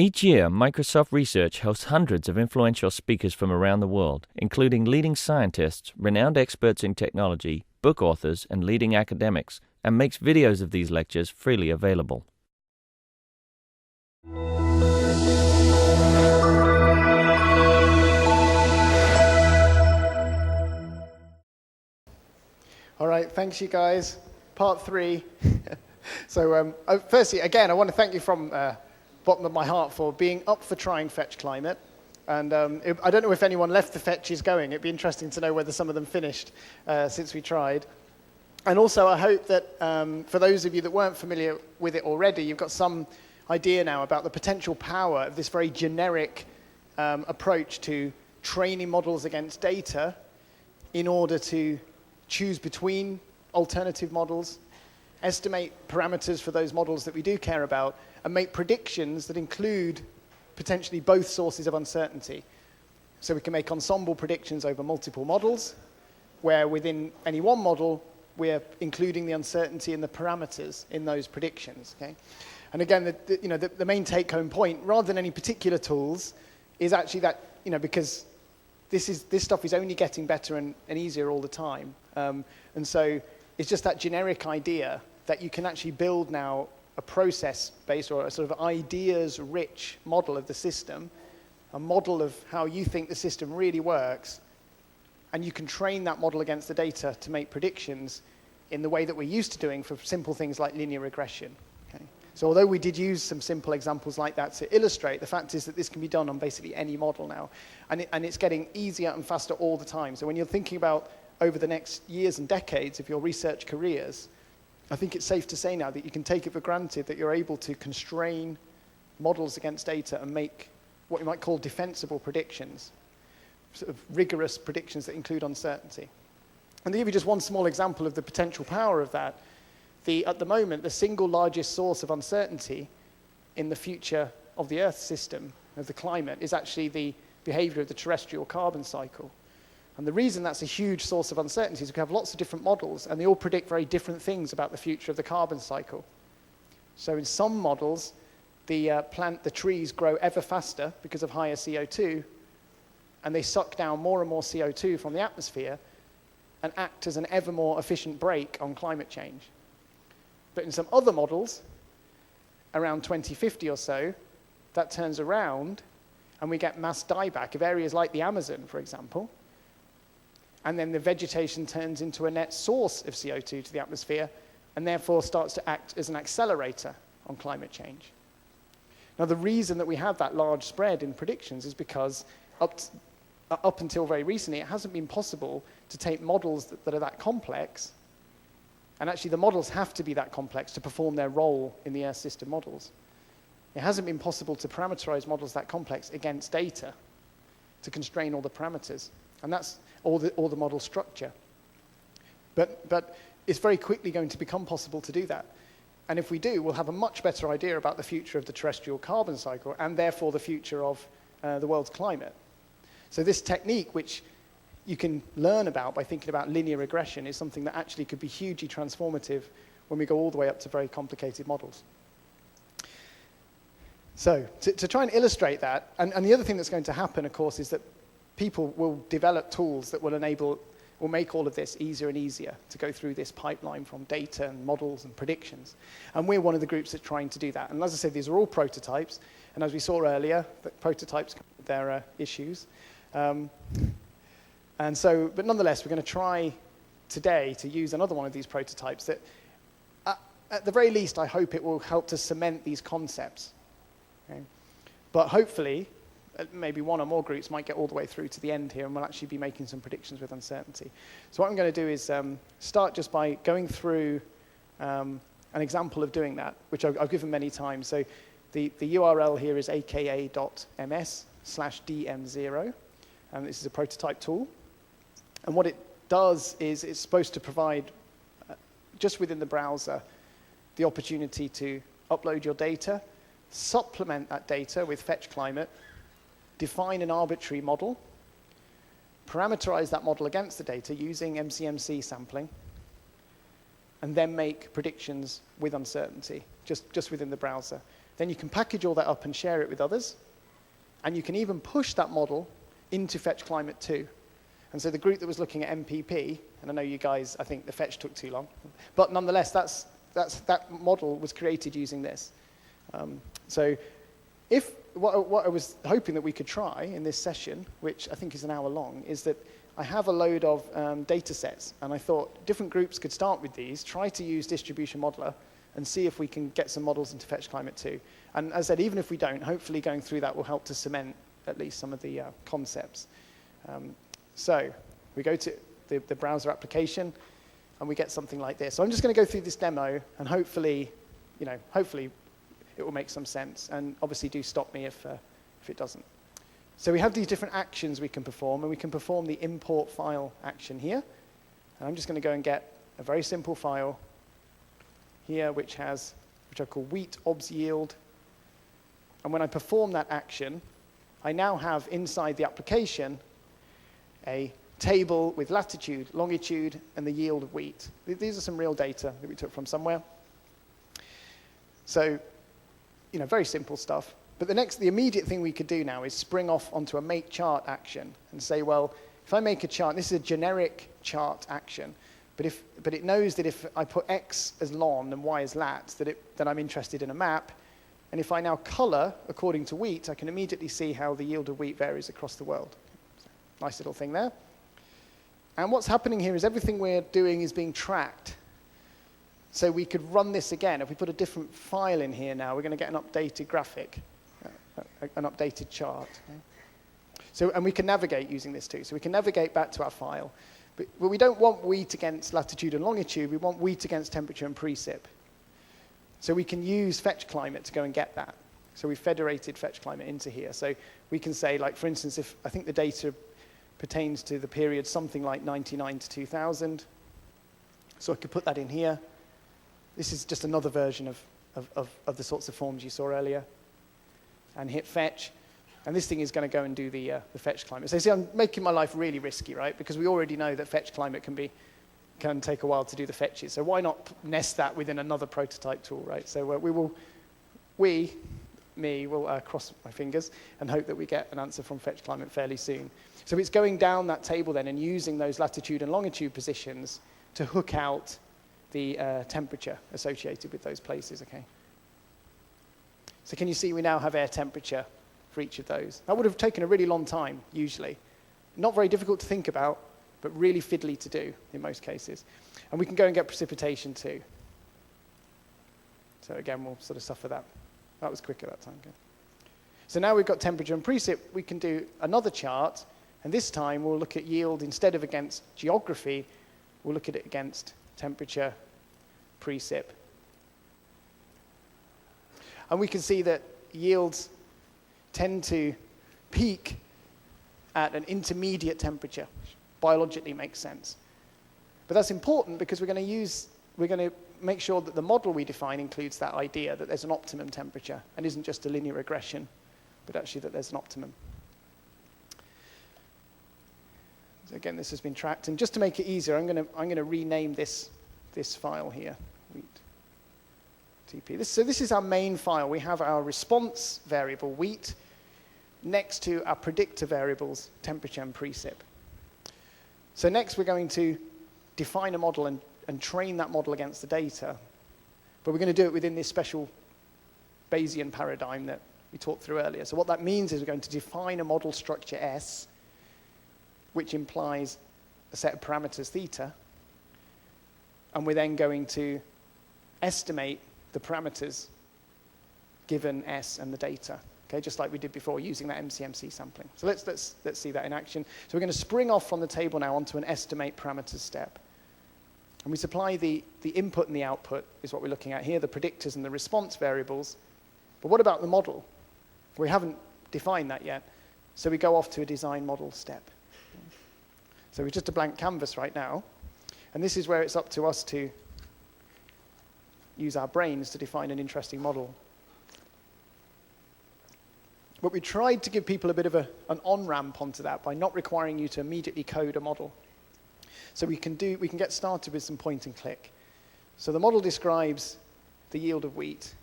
Each year, Microsoft Research hosts hundreds of influential speakers from around the world, including leading scientists, renowned experts in technology, book authors, and leading academics, and makes videos of these lectures freely available. All right, thanks you guys. Part 3. So firstly, again, I want to thank you from bottom of my heart for being up for trying FetchClimate. And I don't know if anyone left the fetches going. It'd be interesting to know whether some of them finished since we tried. And also, I hope that for those of you that weren't familiar with it already, you've got some idea now about the potential power of this very generic approach to training models against data in order to choose between alternative models, estimate parameters for those models that we do care about, and make predictions that include potentially both sources of uncertainty. So we can make ensemble predictions over multiple models, where within any one model, we're including the uncertainty and the parameters in those predictions. Okay? And again, the main take-home point, rather than any particular tools, is actually that, because this stuff is only getting better and easier all the time. And so it's just that generic idea that you can actually build now a process-based or a sort of ideas-rich model of the system, a model of how you think the system really works, and you can train that model against the data to make predictions in the way that we're used to doing for simple things like linear regression. Okay? So although we did use some simple examples like that to illustrate, the fact is that this can be done on basically any model now. And it's getting easier and faster all the time. So when you're thinking about over the next years and decades of your research careers, I think it's safe to say now that you can take it for granted that you're able to constrain models against data and make what you might call defensible predictions, sort of rigorous predictions that include uncertainty. And to give you just one small example of the potential power of that, at the moment, the single largest source of uncertainty in the future of the Earth system, of the climate, is actually the behavior of the terrestrial carbon cycle. And the reason that's a huge source of uncertainty is we have lots of different models, and they all predict very different things about the future of the carbon cycle. So in some models, the trees grow ever faster because of higher CO2, and they suck down more and more CO2 from the atmosphere and act as an ever more efficient brake on climate change. But in some other models, around 2050 or so, that turns around, and we get mass dieback of areas like the Amazon, for example. And then the vegetation turns into a net source of CO2 to the atmosphere, and therefore starts to act as an accelerator on climate change. Now, the reason that we have that large spread in predictions is because up until very recently, it hasn't been possible to take models that are that complex, and actually the models have to be that complex to perform their role in the Earth system models. It hasn't been possible to parameterize models that complex against data to constrain all the parameters. And that's all the model structure. But it's very quickly going to become possible to do that. And if we do, we'll have a much better idea about the future of the terrestrial carbon cycle and therefore the future of the world's climate. So this technique, which you can learn about by thinking about linear regression, is something that actually could be hugely transformative when we go all the way up to very complicated models. So to try and illustrate that, and the other thing that's going to happen, of course, is that people will develop tools that will make all of this easier and easier to go through this pipeline from data and models and predictions. And we're one of the groups that's trying to do that. And as I said, these are all prototypes. And as we saw earlier, the prototypes come with their issues. But nonetheless, we're going to try today to use another one of these prototypes that, at the very least, I hope it will help to cement these concepts. Okay? But hopefully, maybe one or more groups might get all the way through to the end here, and we'll actually be making some predictions with uncertainty. So what I'm going to do is start just by going through an example of doing that, which I've given many times. So the URL here is aka.ms/dm0, and this is a prototype tool. And what it does is it's supposed to provide, just within the browser, the opportunity to upload your data, supplement that data with FetchClimate, define an arbitrary model, parameterize that model against the data using MCMC sampling, and then make predictions with uncertainty, just within the browser. Then you can package all that up and share it with others. And you can even push that model into FetchClimate 2. And so the group that was looking at MPP, and I know you guys, I think the fetch took too long, but nonetheless, that model was created using this. So what I was hoping that we could try in this session, which I think is an hour long, is that I have a load of data sets, and I thought different groups could start with these, try to use Distribution Modeler, and see if we can get some models into FetchClimate 2. And as I said, even if we don't, hopefully going through that will help to cement at least some of the concepts. So we go to the browser application, and we get something like this. So I'm just going to go through this demo, and hopefully it will make some sense. And obviously do stop me if it doesn't. So we have these different actions we can perform, and we can perform the import file action here. And I'm just going to go and get a very simple file here, which I call wheat obs yield. And when I perform that action, I now have inside the application a table with latitude, longitude, and the yield of wheat. These are some real data that we took from somewhere. So, very simple stuff. But the immediate thing we could do now is spring off onto a make chart action and say, well, if I make a chart, this is a generic chart action, but it knows that if I put X as lon and Y as lat, that I'm interested in a map. And if I now color according to wheat, I can immediately see how the yield of wheat varies across the world. Nice little thing there. And what's happening here is everything we're doing is being tracked. So we could run this again. If we put a different file in here now, we're going to get an updated graphic, an updated chart. Okay? So, and we can navigate using this too. So we can navigate back to our file. But we don't want wheat against latitude and longitude. We want wheat against temperature and precip. So we can use FetchClimate to go and get that. So we federated FetchClimate into here. So we can say, like, for instance, if I think the data pertains to the period something like 99 to 2000. So I could put that in here. This is just another version of the sorts of forms you saw earlier. And hit fetch. And this thing is going to go and do the FetchClimate. So you see, I'm making my life really risky, right? Because we already know that FetchClimate can take a while to do the fetches. So why not nest that within another prototype tool, right? So we will cross my fingers and hope that we get an answer from FetchClimate fairly soon. So it's going down that table then and using those latitude and longitude positions to hook out the temperature associated with those places, okay? So can you see we now have air temperature for each of those? That would have taken a really long time, usually. Not very difficult to think about, but really fiddly to do in most cases. And we can go and get precipitation too. So again, we'll sort of suffer that. That was quicker that time. Okay. So now we've got temperature and precip, we can do another chart, and this time we'll look at yield instead of against geography, we'll look at it against temperature, precip. And we can see that yields tend to peak at an intermediate temperature, which biologically makes sense. But that's important because we're going to make sure that the model we define includes that idea that there's an optimum temperature and isn't just a linear regression, but actually that there's an optimum. So again, this has been tracked, and just to make it easier, I'm going to rename this file here, wheat TP. So this is our main file. We have our response variable wheat next to our predictor variables temperature and precip. So next we're going to define a model and train that model against the data, but we're going to do it within this special Bayesian paradigm that we talked through earlier. So what that means is we're going to define a model structure S, which implies a set of parameters theta, and we're then going to estimate the parameters given S and the data, okay, just like we did before using that MCMC sampling. So let's see that in action. So we're going to spring off from the table now onto an estimate parameters step. And we supply the input and the output is what we're looking at here, the predictors and the response variables. But what about the model? We haven't defined that yet. So we go off to a design model step. So we're just a blank canvas right now. And this is where it's up to us to use our brains to define an interesting model. But we tried to give people a bit of an on-ramp onto that by not requiring you to immediately code a model. So we can get started with some point and click. So the model describes the yield of wheat.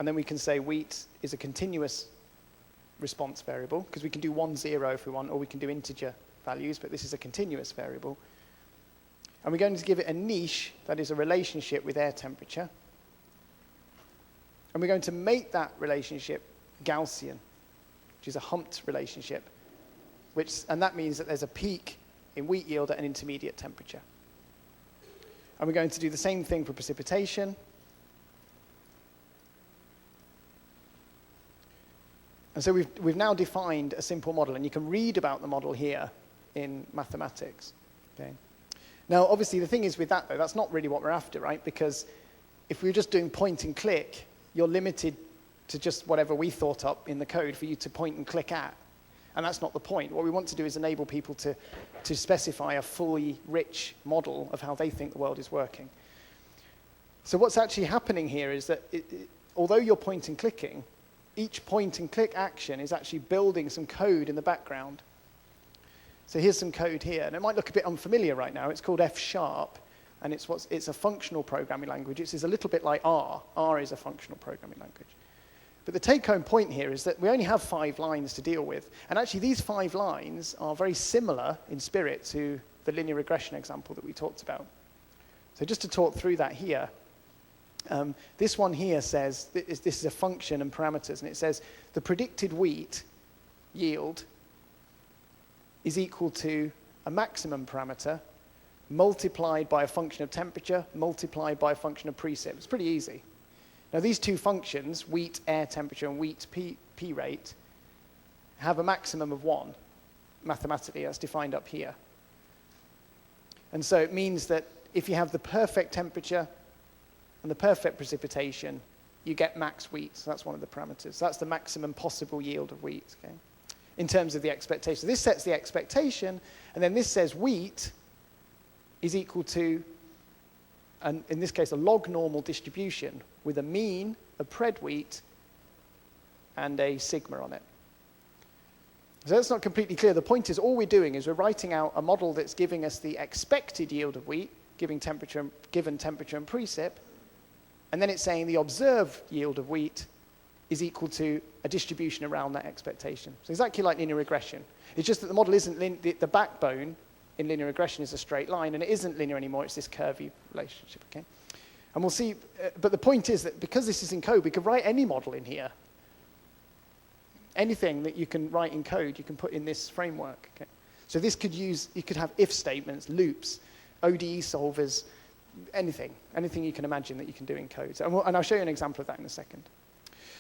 And then we can say wheat is a continuous response variable, because we can do 1, 0 if we want, or we can do integer values, but this is a continuous variable. And we're going to give it a niche that is a relationship with air temperature. And we're going to make that relationship Gaussian, which is a humped relationship, and that means that there's a peak in wheat yield at an intermediate temperature. And we're going to do the same thing for precipitation. And so we've now defined a simple model, and you can read about the model here in mathematics. Okay. Now, obviously, the thing is with that, though, that's not really what we're after, right? Because if we were just doing point and click, you're limited to just whatever we thought up in the code for you to point and click at. And that's not the point. What we want to do is enable people to specify a fully rich model of how they think the world is working. So what's actually happening here is that although you're point and clicking, each point and click action is actually building some code in the background. So here's some code here, and it might look a bit unfamiliar right now. It's called F#, and it's a functional programming language. It's a little bit like R. R is a functional programming language. But the take-home point here is that we only have 5 lines to deal with. And actually, these 5 lines are very similar in spirit to the linear regression example that we talked about. So just to talk through that here, this one here says, this is a function and parameters, and it says the predicted wheat yield is equal to a maximum parameter multiplied by a function of temperature multiplied by a function of precip. It's pretty easy. Now, these two functions, wheat air temperature and wheat P rate, have a maximum of 1. Mathematically, that's defined up here. And so it means that if you have the perfect temperature and the perfect precipitation, you get max wheat. So that's one of the parameters. So that's the maximum possible yield of wheat, okay, in terms of the expectation. This sets the expectation, and then this says wheat is equal to, and in this case, a log normal distribution with a mean of pred wheat and a sigma on it. So that's not completely clear. The point is, all we're doing is we're writing out a model that's giving us the expected yield of wheat, given temperature and precip, and then it's saying the observed yield of wheat is equal to a distribution around that expectation. So exactly like linear regression. It's just that the model isn't, the backbone in linear regression is a straight line, and it isn't linear anymore, it's this curvy relationship, okay? And we'll see, but the point is that because this is in code, we could write any model in here. Anything that you can write in code, you can put in this framework, okay? So this could use, you could have if statements, loops, ODE solvers, anything you can imagine that you can do in code. So, and I'll show you an example of that in a second.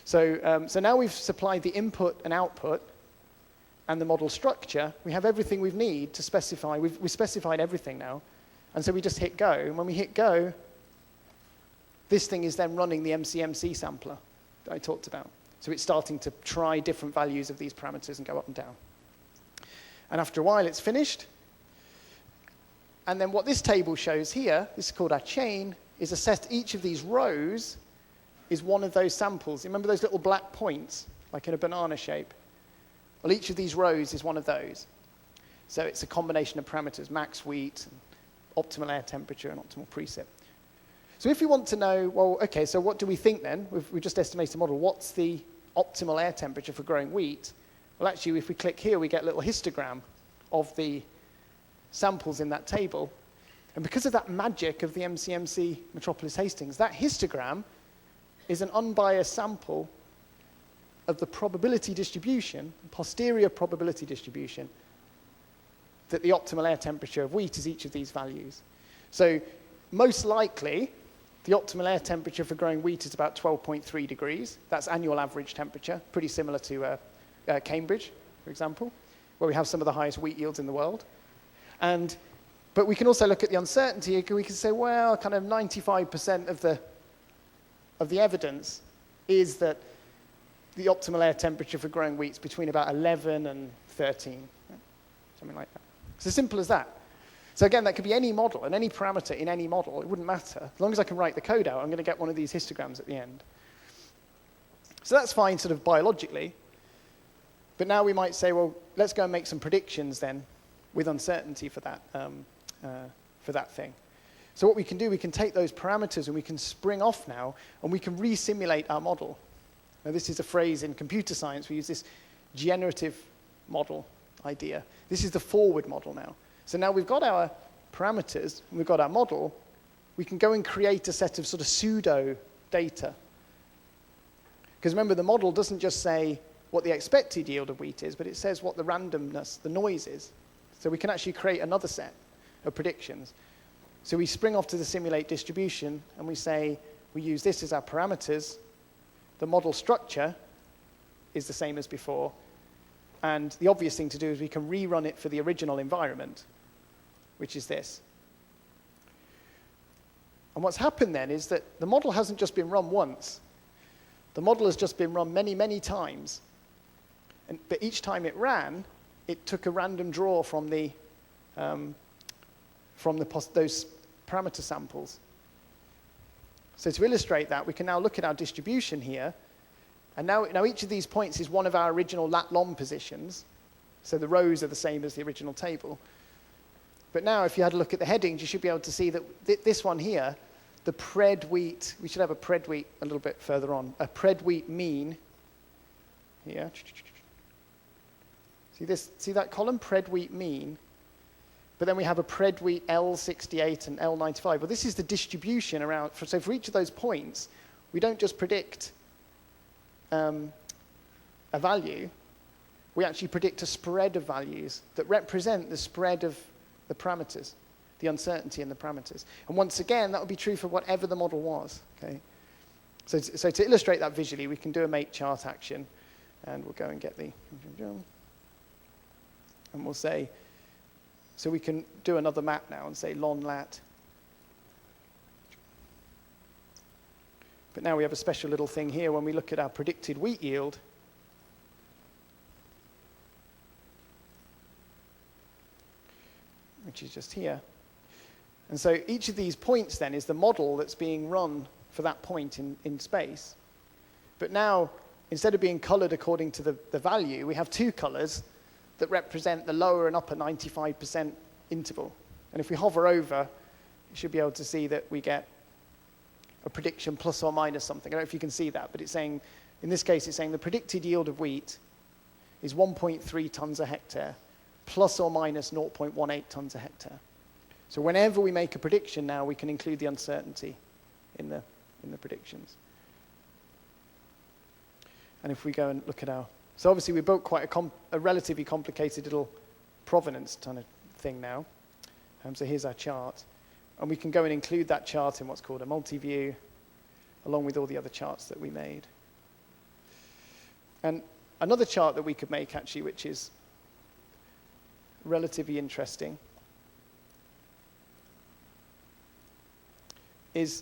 So, so now we've supplied the input and output and the model structure. We have everything we need to specify. We've specified everything now. And so we just hit go. And when we hit go, this thing is then running the MCMC sampler that I talked about. So it's starting to try different values of these parameters and go up and down. And after a while, it's finished. And then what this table shows here, this is called our chain, is assessed each of these rows is one of those samples. Remember those little black points, like in a banana shape? Well, each of these rows is one of those. So it's a combination of parameters, max wheat, and optimal air temperature, and optimal precip. So if we want to know, well, okay, so what do we think then? We've just estimated a model. What's the optimal air temperature for growing wheat? Well, actually, if we click here, we get a little histogram of the samples in that table. And because of that magic of the MCMC Metropolis Hastings, that histogram is an unbiased sample of the probability distribution, posterior probability distribution, that the optimal air temperature of wheat is each of these values. So most likely, the optimal air temperature for growing wheat is about 12.3 degrees. That's annual average temperature, pretty similar to Cambridge, for example, where we have some of the highest wheat yields in the world. But we can also look at the uncertainty. We can say, well, kind of 95% of the evidence is that the optimal air temperature for growing wheat is between about 11 and 13, something like that. It's as simple as that. So again, that could be any model and any parameter in any model. It wouldn't matter. As long as I can write the code out, I'm going to get one of these histograms at the end. So that's fine sort of biologically. But now we might say, well, let's go and make some predictions then with uncertainty for that thing. So what we can do, we can take those parameters and we can spring off now, and we can re-simulate our model. Now, this is a phrase in computer science. We use this generative model idea. This is the forward model now. So now we've got our parameters, and we've got our model. We can go and create a set of sort of pseudo data. Because remember, the model doesn't just say what the expected yield of wheat is, but it says what the randomness, the noise is. So we can actually create another set of predictions. So we spring off to the simulate distribution, and we say we use this as our parameters. The model structure is the same as before. And the obvious thing to do is we can rerun it for the original environment, which is this. And what's happened then is that the model hasn't just been run once. The model has just been run many, many times. But each time it ran, it took a random draw from those parameter samples. So to illustrate that, we can now look at our distribution here. And now each of these points is one of our original lat-long positions. So the rows are the same as the original table. But now if you had a look at the headings, you should be able to see that this one here, the pred wheat, we should have a pred wheat a little bit further on, a pred wheat mean here. See that column, pred wheat mean? But then we have a pred wheat L68 and L95. Well, this is the distribution around. So for each of those points, we don't just predict a value. We actually predict a spread of values that represent the spread of the parameters, the uncertainty in the parameters. And once again, that would be true for whatever the model was. Okay. So to illustrate that visually, we can do a make chart action, and we'll go and get the, and we'll say, so we can do another map now and say lon lat. But now we have a special little thing here when we look at our predicted wheat yield. Which is just here. And so each of these points then is the model that's being run for that point in space. But now, instead of being colored according to the value, we have two colors that represent the lower and upper 95% interval. And if we hover over, you should be able to see that we get a prediction plus or minus something. I don't know if you can see that, but it's saying, in this case, it's saying the predicted yield of wheat is 1.3 tons a hectare, plus or minus 0.18 tons a hectare. So whenever we make a prediction now, we can include the uncertainty in the predictions. And if we go and look at our... So obviously we built quite a relatively complicated little provenance kind of thing now. So here's our chart. And we can go and include that chart in what's called a multiview, along with all the other charts that we made. And another chart that we could make, actually, which is relatively interesting, is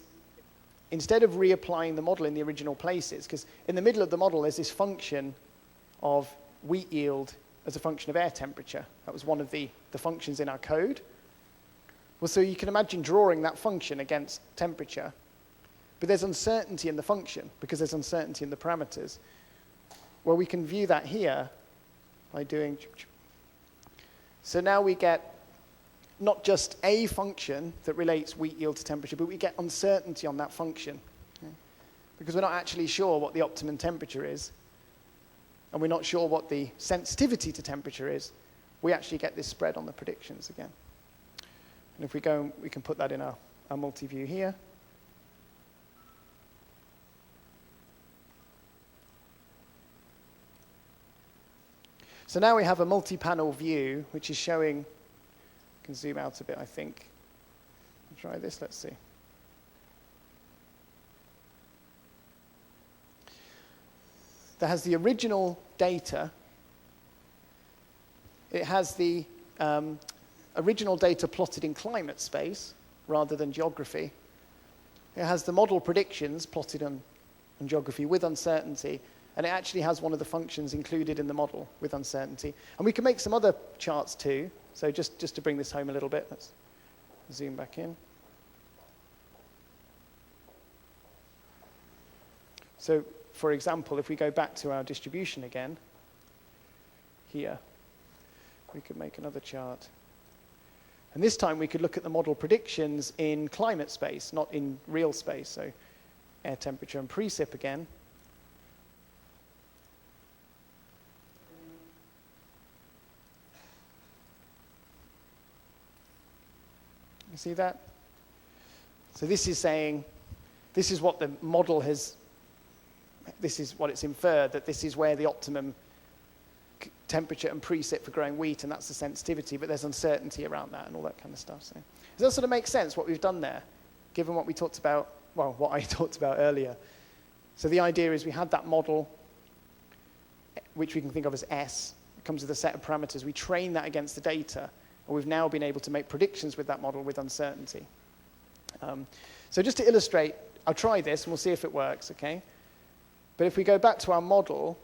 instead of reapplying the model in the original places, because in the middle of the model there's this function of wheat yield as a function of air temperature. That was one of the functions in our code. Well, so you can imagine drawing that function against temperature, but there's uncertainty in the function because there's uncertainty in the parameters. Well, we can view that here by doing... So now we get not just a function that relates wheat yield to temperature, but we get uncertainty on that function. Okay? Because we're not actually sure what the optimum temperature is, and we're not sure what the sensitivity to temperature is. We actually get this spread on the predictions again. And if we go, we can put that in our multi-view here. So now we have a multi-panel view, which is showing, I can zoom out a bit, I think. Try this, let's see. That has the original data. It has the original data plotted in climate space rather than geography. It has the model predictions plotted on geography with uncertainty, and it actually has one of the functions included in the model with uncertainty. And we can make some other charts too. So just to bring this home a little bit, let's zoom back in. So for example, if we go back to our distribution again, here, we could make another chart. And this time we could look at the model predictions in climate space, not in real space. So air temperature and precip again. see that? So this is saying, this is what the model has, this is what it's inferred, that this is where the optimum temperature and preset for growing wheat, and that's the sensitivity, but there's uncertainty around that and all that kind of stuff. So does that sort of make sense, what we've done there, given what we talked about, well, what I talked about earlier? So the idea is we had that model, which we can think of as S. It comes with a set of parameters. We train that against the data, and we've now been able to make predictions with that model with uncertainty. So just to illustrate, I'll try this, and we'll see if it works, okay? But if we go back to our model,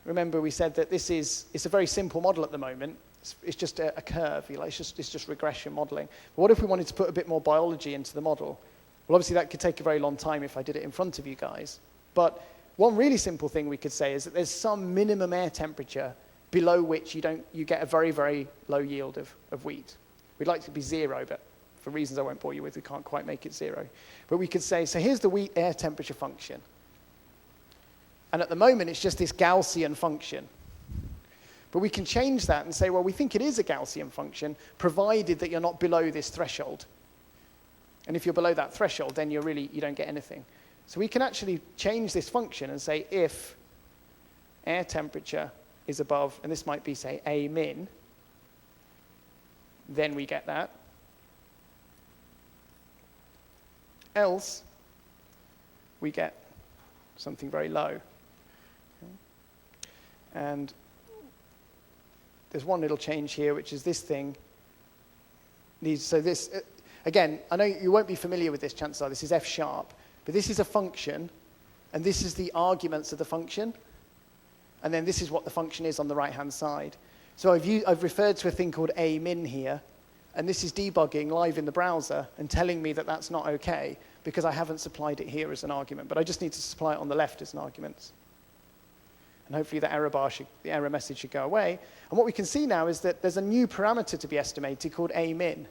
remember we said that it's a very simple model at the moment. It's just a curve, it's just regression modeling. But what if we wanted to put a bit more biology into the model? Well, obviously that could take a very long time if I did it in front of you guys. But one really simple thing we could say is that there's some minimum air temperature below which you get a very, very low yield of wheat. We'd like it to be 0, but for reasons I won't bore you with, we can't quite make it 0. But we could say, so here's the wheat air temperature function. And at the moment, it's just this Gaussian function. But we can change that and say, well, we think it is a Gaussian function, provided that you're not below this threshold. And if you're below that threshold, then you don't get anything. So we can actually change this function and say if air temperature is above, and this might be, say, A min, then we get that. Else, we get something very low. Okay. And there's one little change here, which is this thing. So this, again, I know you won't be familiar with this, chances are. This is F sharp. But this is a function, and this is the arguments of the function. And then this is what the function is on the right-hand side. So I've referred to a thing called A min here, and this is debugging live in the browser and telling me that that's not okay because I haven't supplied it here as an argument. But I just need to supply it on the left as an argument. And hopefully the error message should go away. And what we can see now is that there's a new parameter to be estimated called A min. It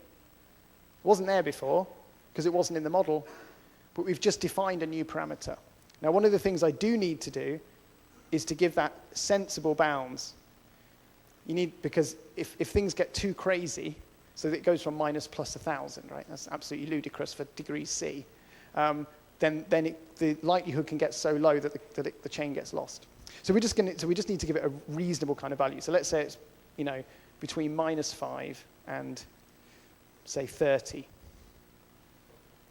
wasn't there before because it wasn't in the model, but we've just defined a new parameter. Now, one of the things I do need to do is to give that sensible bounds. Because if things get too crazy, so that it goes from minus plus 1,000, right? That's absolutely ludicrous for degrees C. Then the likelihood can get so low that the chain gets lost. So we just need to give it a reasonable kind of value. So let's say it's between -5 and say 30,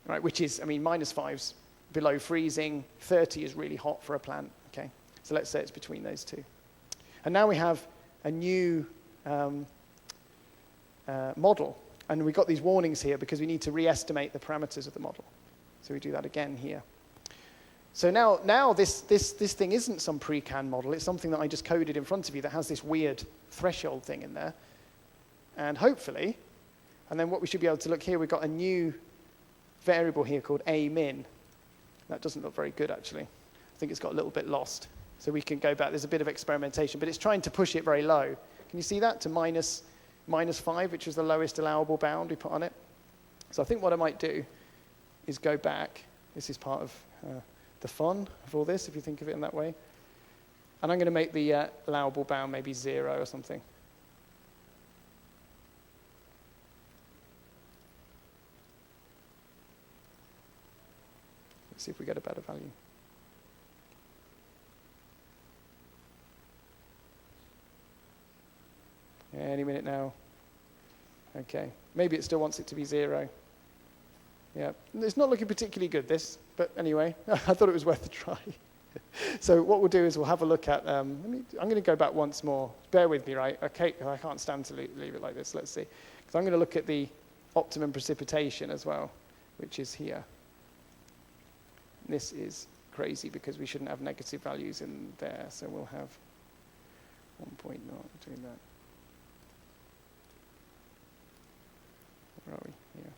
right? Which is, -5's below freezing, 30 is really hot for a plant. Okay, so let's say it's between those two. And now we have a new model, and we've got these warnings here because we need to re-estimate the parameters of the model. So we do that again here. So now this thing isn't some pre-canned model. It's something that I just coded in front of you that has this weird threshold thing in there. And hopefully, and then what we should be able to look here, we've got a new variable here called A min. That doesn't look very good, actually. I think it's got a little bit lost. So we can go back. There's a bit of experimentation, but it's trying to push it very low. Can you see that? To -5, which is the lowest allowable bound we put on it. So I think what I might do is go back. This is part of the fun of all this, if you think of it in that way. And I'm going to make the allowable bound maybe 0 or something. Let's see if we get a better value. Yeah, any minute now. Okay, maybe it still wants it to be 0. Yeah, it's not looking particularly good, this, but anyway, I thought it was worth a try. So what we'll do is we'll have a look at, I'm going to go back once more. Bear with me, right? Okay, I can't stand to leave it like this. Let's see. Because I'm going to look at the optimum precipitation as well, which is here. This is crazy because we shouldn't have negative values in there, so we'll have 1.0 between that. Where are we? Here.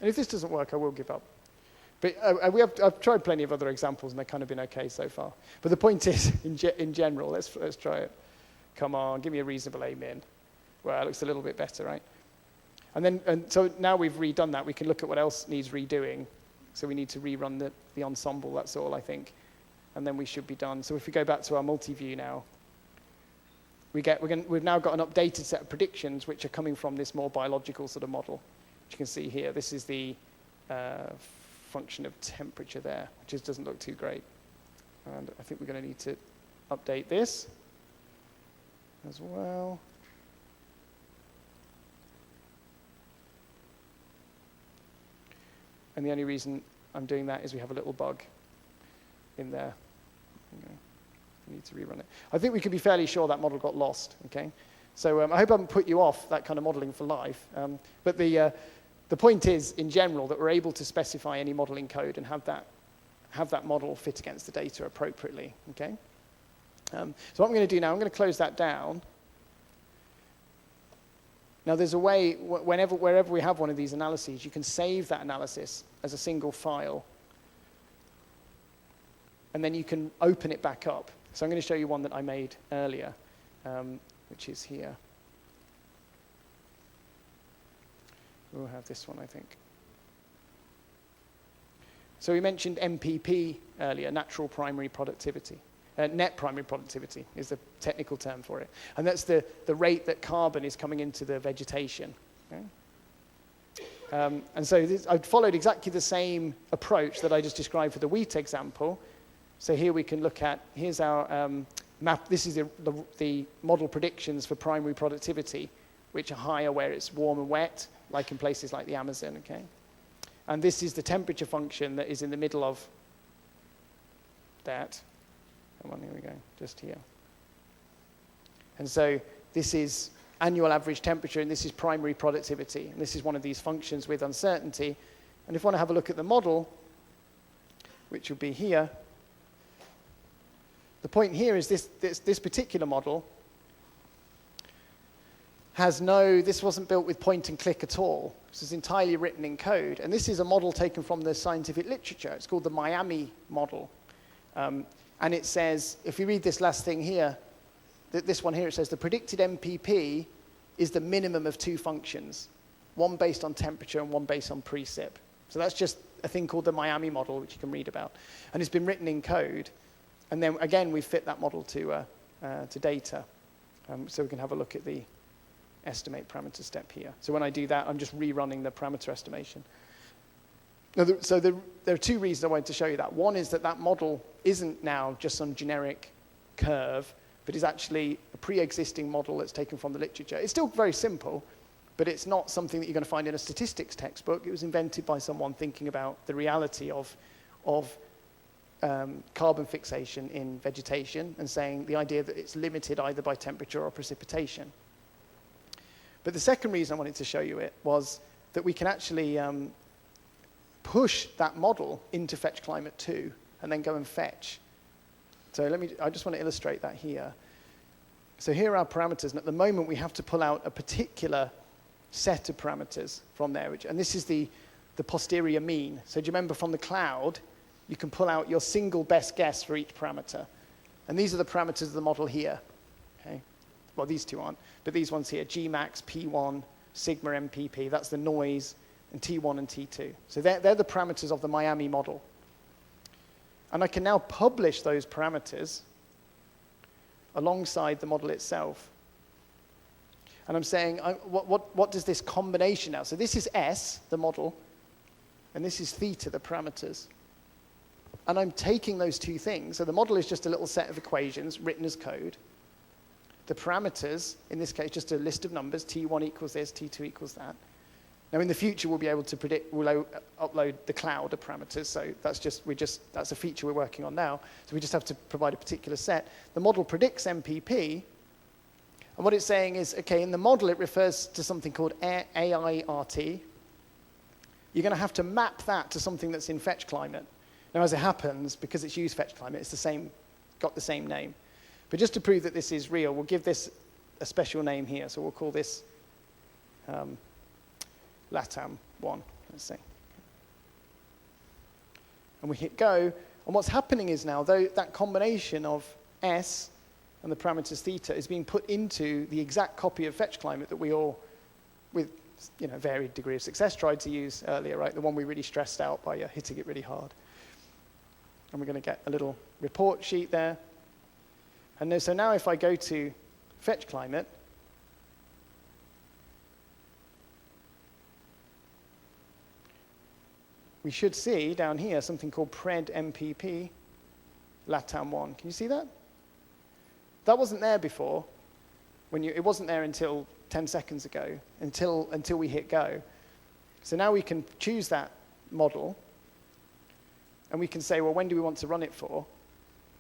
And if this doesn't work, I will give up. But I've tried plenty of other examples, and they've kind of been okay so far. But the point is, in general, let's try it. Come on, give me a reasonable A min. Well, it looks a little bit better, right? And so now we've redone that, we can look at what else needs redoing. So we need to rerun the ensemble, that's all, I think. And then we should be done. So if we go back to our multi-view now, we've now got an updated set of predictions which are coming from this more biological sort of model. Which you can see here. This is the function of temperature there, which just doesn't look too great. And I think we're going to need to update this as well. And the only reason I'm doing that is we have a little bug in there. Okay. I need to rerun it. I think we can be fairly sure that model got lost. Okay, so I hope I haven't put you off that kind of modeling for life. But the point is, in general, that we're able to specify any modeling code and have that model fit against the data appropriately. Okay. So what I'm going to do now, I'm going to close that down. Now, there's a way, wherever we have one of these analyses, you can save that analysis as a single file. And then you can open it back up. So I'm going to show you one that I made earlier, which is here. We'll have this one, I think. So we mentioned MPP earlier, natural primary productivity. Net primary productivity is the technical term for it. And that's the rate that carbon is coming into the vegetation. Okay? And so I've followed exactly the same approach that I just described for the wheat example. So here we can look at, here's our map. This is the model predictions for primary productivity, which are higher where it's warm and wet, like in places like the Amazon. Okay? And this is the temperature function that is in the middle of that. Come on, here we go, just here. And so this is annual average temperature, and this is primary productivity. And this is one of these functions with uncertainty. And if we want to have a look at the model, which will be here, the point here is this particular model has this wasn't built with point and click at all. This is entirely written in code. And this is a model taken from the scientific literature. It's called the Miami model. And it says, if you read this last thing here, this one here, it says the predicted MPP is the minimum of two functions, one based on temperature and one based on precip. So that's just a thing called the Miami model, which you can read about. And it's been written in code. And then, again, we fit that model to data. So we can have a look at the estimate parameter step here. So when I do that, I'm just rerunning the parameter estimation. Now, there are two reasons I wanted to show you that. One is that model isn't now just some generic curve, but is actually a pre-existing model that's taken from the literature. It's still very simple, but it's not something that you're going to find in a statistics textbook. It was invented by someone thinking about the reality of carbon fixation in vegetation and saying the idea that it's limited either by temperature or precipitation. But the second reason I wanted to show you it was that we can actually push that model into FetchClimate 2 and then go and fetch. So I just want to illustrate that here. So here are our parameters, and at the moment we have to pull out a particular set of parameters from there, and this is the posterior mean. So do you remember from the cloud, you can pull out your single best guess for each parameter. And these are the parameters of the model here. Okay? Well, these two aren't, but these ones here, Gmax, P1, sigma MPP, that's the noise, and T1 and T2. So they're the parameters of the Miami model. And I can now publish those parameters alongside the model itself. And I'm saying, what does this combination now? So this is S, the model, and this is theta, the parameters. And I'm taking those two things. So the model is just a little set of equations written as code. The parameters, in this case, just a list of numbers, T1 equals this, T2 equals that. Now, in the future, we'll be able to we'll upload the cloud of parameters. So that's a feature we're working on now. So we just have to provide a particular set. The model predicts MPP. And what it's saying is, okay, in the model, it refers to something called AIRT. You're going to have to map that to something that's in FetchClimate. Now, as it happens, because it's used FetchClimate, it's got the same name. But just to prove that this is real, we'll give this a special name here. So we'll call this LATAM 1, let's say. And we hit go. And what's happening is now, though, that combination of S and the parameters theta is being put into the exact copy of FetchClimate that we all, with varied degree of success, tried to use earlier, right? The one we really stressed out by hitting it really hard. And we're going to get a little report sheet there. And so now if I go to FetchClimate, we should see down here something called pred MPP LATAM 1. Can you see that? That wasn't there before. It wasn't there until 10 seconds ago, until we hit go. So now we can choose that model, and we can say, well, when do we want to run it for?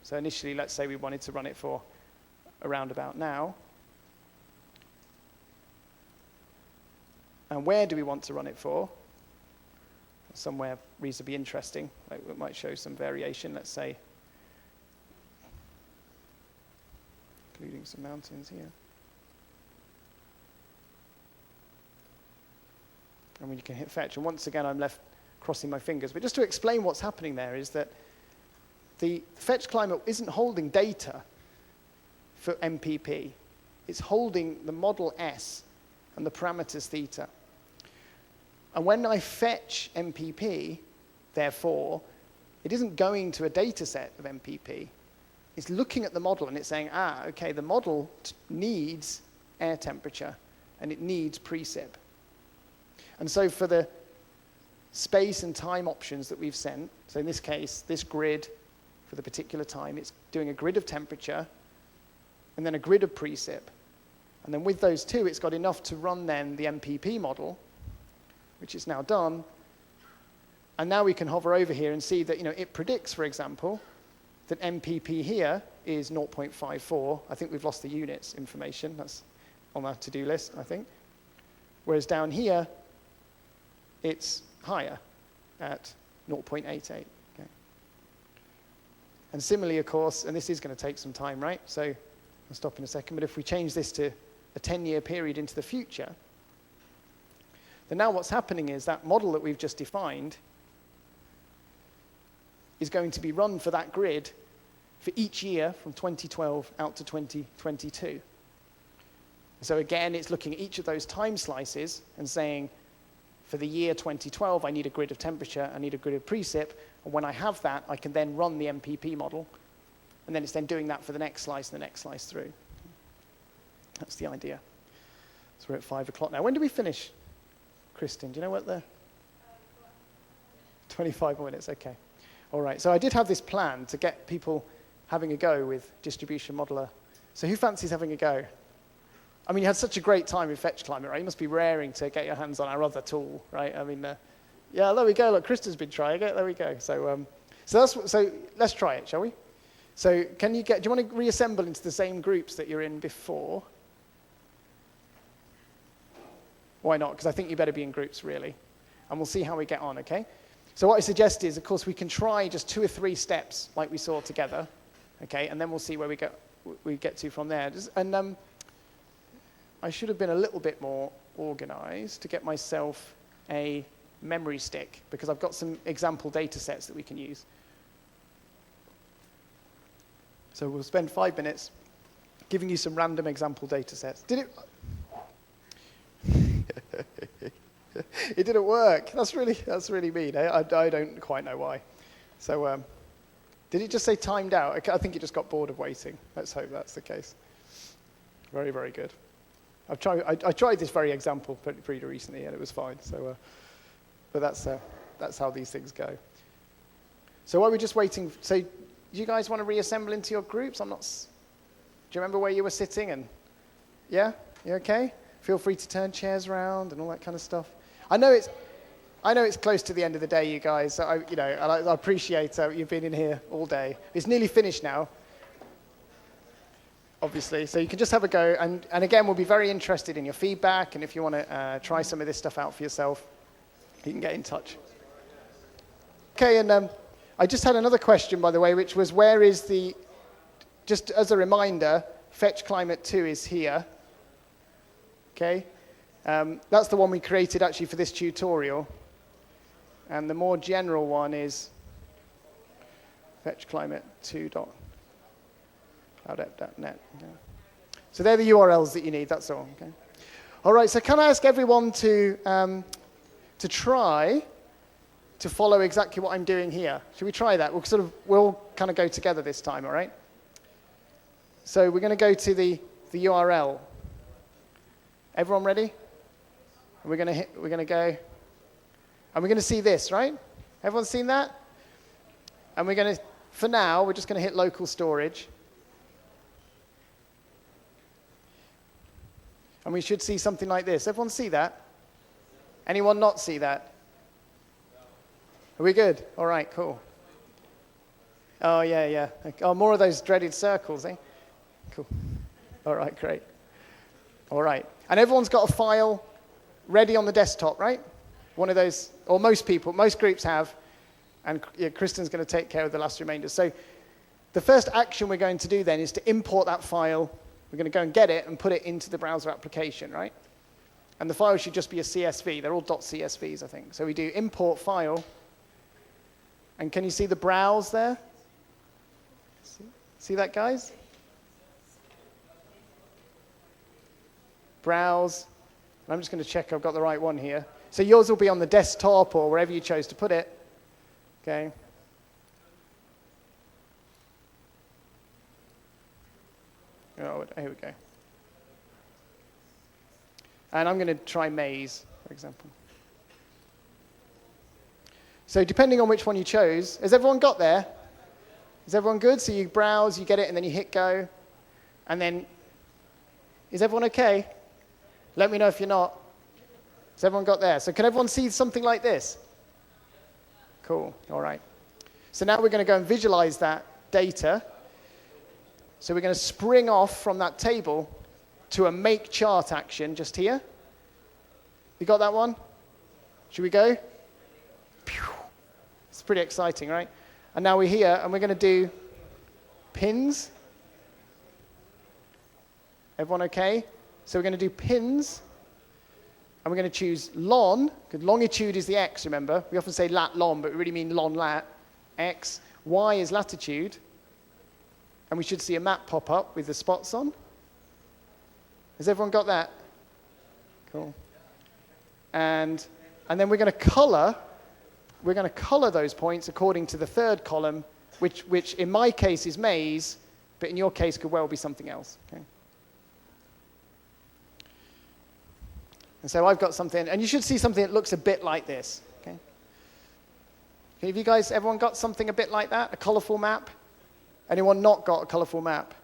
So initially, let's say we wanted to run it for around about now. And where do we want to run it for? Somewhere reasonably interesting. Like it might show some variation, let's say, including some mountains here. And you can hit fetch. And once again, I'm left crossing my fingers. But just to explain what's happening there is that the FetchClimate isn't holding data for MPP. It's holding the model S and the parameters theta. And when I fetch MPP, therefore, it isn't going to a data set of MPP. It's looking at the model and it's saying, okay, the model needs air temperature and it needs precip. And so for the space and time options that we've sent, so in this case, this grid for the particular time, it's doing a grid of temperature and then a grid of precip. And then with those two, it's got enough to run then the MPP model, which is now done. And now we can hover over here and see that it predicts, for example, that MPP here is 0.54. I think we've lost the units information. That's on our to-do list, I think. Whereas down here, it's higher at 0.88. Okay. And similarly, of course, and this is going to take some time, right? So I'll stop in a second. But if we change this to a 10-year period into the future, then now what's happening is that model that we've just defined is going to be run for that grid for each year from 2012 out to 2022. So again, it's looking at each of those time slices and saying, for the year 2012, I need a grid of temperature, I need a grid of precip, and when I have that, I can then run the MPP model, and then it's then doing that for the next slice and the next slice through. That's the idea. So we're at 5 o'clock now. When do we finish, Kristen? Do you know what the... 25 minutes, okay. All right, so I did have this plan to get people having a go with Distribution Modeler. So who fancies having a go? I mean, you had such a great time with FetchClimate, right? You must be raring to get your hands on our other tool, right? I mean, yeah, there we go. Look, Kristen's been trying it. There we go. So, so let's try it, shall we? So do you want to reassemble into the same groups that you're in before? Why not? Because I think you better be in groups, really. And we'll see how we get on, okay? So what I suggest is, of course, we can try just 2 or 3 steps like we saw together, okay? And then we'll see where we get to from there. And I should have been a little bit more organized to get myself a memory stick, because I've got some example data sets that we can use. So we'll spend 5 minutes giving you some random example data sets. Did it? It didn't work. That's really mean. I don't quite know why. So did it just say timed out? I think it just got bored of waiting. Let's hope that's the case. Very, very good. I tried this very example pretty recently, and it was fine. So, but that's how these things go. So while we're just waiting, so do you guys want to reassemble into your groups? Do you remember where you were sitting? And yeah, you okay? Feel free to turn chairs around and all that kind of stuff. I know it's close to the end of the day, you guys. So I appreciate you've been in here all day. It's nearly finished now, obviously. So you can just have a go. And again, we'll be very interested in your feedback. And if you want to try some of this stuff out for yourself, you can get in touch. Okay, and I just had another question, by the way, which was where is the, just as a reminder, FetchClimate 2 is here. Okay, that's the one we created actually for this tutorial. And the more general one is FetchClimate 2.cloudapp.net. Okay. So they're the URLs that you need, that's all. Okay. All right, so can I ask everyone to try to follow exactly what I'm doing here? Should we try that? We'll kind of go together this time, all right? So we're going to go to the the URL. Everyone ready? We're going to go, and we're going to see this, right? Everyone seen that? And we're going to, for now, we're just going to hit local storage. And we should see something like this. Everyone see that? Anyone not see that? Are we good? All right, cool. Oh, yeah. Oh, more of those dreaded circles, eh? Cool. All right, great. All right. And everyone's got a file ready on the desktop, right? One of those, or most people, most groups have. And yeah, Kristen's going to take care of the last remainder. So the first action we're going to do then is to import that file. We're going to go and get it and put it into the browser application, right? And the file should just be a CSV. They're all .csvs, I think. So we do import file. And can you see the browse there? See that, guys? Browse. And I'm just going to check I've got the right one here. So yours will be on the desktop or wherever you chose to put it. Okay. Oh, here we go. And I'm going to try maze, for example. So depending on which one you chose, has everyone got there? Is everyone good? So you browse, you get it, and then you hit go. And then, is everyone okay? Let me know if you're not. Has everyone got there? So can everyone see something like this? Cool, all right. So now we're going to go and visualize that data. So we're going to spring off from that table to a make chart action just here. You got that one? Should we go? It's pretty exciting, right? And now we're here, and we're going to do pins. Everyone okay? So we're going to do pins, and we're going to choose lon, because longitude is the x, remember? We often say lat lon, but we really mean lon lat, x. Y is latitude, and we should see a map pop up with the spots on. Has everyone got that? Cool. And then we're going to color. We're going to color those points according to the third column, which in my case is maze, but in your case could well be something else. Okay. And so I've got something, and you should see something that looks a bit like this. Okay. Have you guys, everyone got something a bit like that? A colorful map? Anyone not got a colorful map?